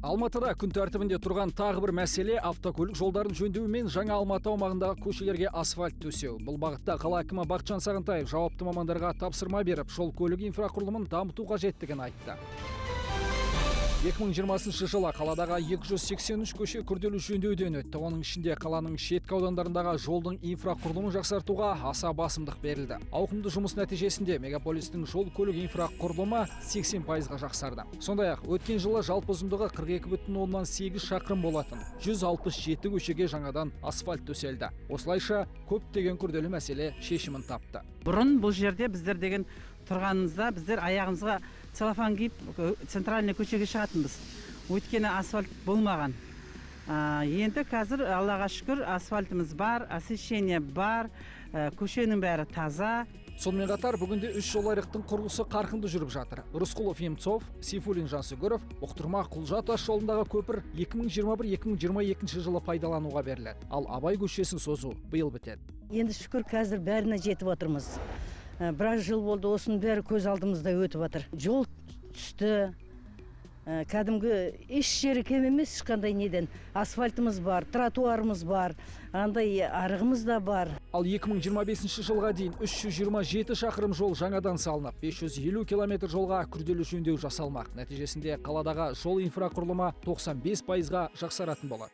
Алматыда күн тәртібінде тұрған тағы бір мәселе автокөлік жолдарын жөндеу мен жаңа Алматы аумағындағы көшелерге асфальт төсеу. Бұл бағытта қала әкімі Бақытжан Сағынтаев жауапты мамандарға тапсырма беріп, жол көлік инфрақұрылымын дамыту қажеттігін айтты. 2020 жылы қаладағы 283 көше күрделі жөндеуден өтті. Оның ішінде қаланың шеткі аудандарындағы жолдың инфрақұрылымын жақсартуға аса басымдық берілді. Ауқымды жұмыс нәтижесінде мегаполистің жол көлік инфрақұрылымы 80%-ға жақсарды. Сондай-ақ өткен жылы жалпы ұзындығы 42,8 шақырым болатын 167 көшеге жаңадан асфальт төселді. Осылайша көптеген күрделі мәселе шешімін тапты. Бұрын бұл жерде біздер деген тұрғанымызда біздер аяғымызға целлофан киіп центральный көшеге шығатынбыз. Өйткені асфальт болмаған. Енді қазір Аллаға шүкір асфальтымыз бар, освещение бар, көшенің бәрі таза. Сонымен қатар бүгінде 3 жол айрықтың құрылысы қарқынды жүріп жатыр. Рысқұлов Емцов, Сейфуллин Жансүгіров, Бұқтырма Құлжа тас жолындағы көпір 2021-2022 жылы пайдалануға беріледі. Ал Абай көшесін созу биыл бітеді. Енді шүкір қазір бәріне жетіп отырмыз. Біраз жыл болды, осының бәрі көз алдымызда өтіп жатыр. Жол түсті, кәдімгі еш жері кем емес, ешқандай неден. Асфальтымыз бар, тротуарымыз бар, андай арығымыз да бар. Ал 2025 жылға дейін 327 шақырым жол жаңадан салынып, 550 километр жолға күрделі жөндеу жасалмақ. Нәтижесінде қаладағы жол инфрақұрылымы 95%-ға жақсаратын болады.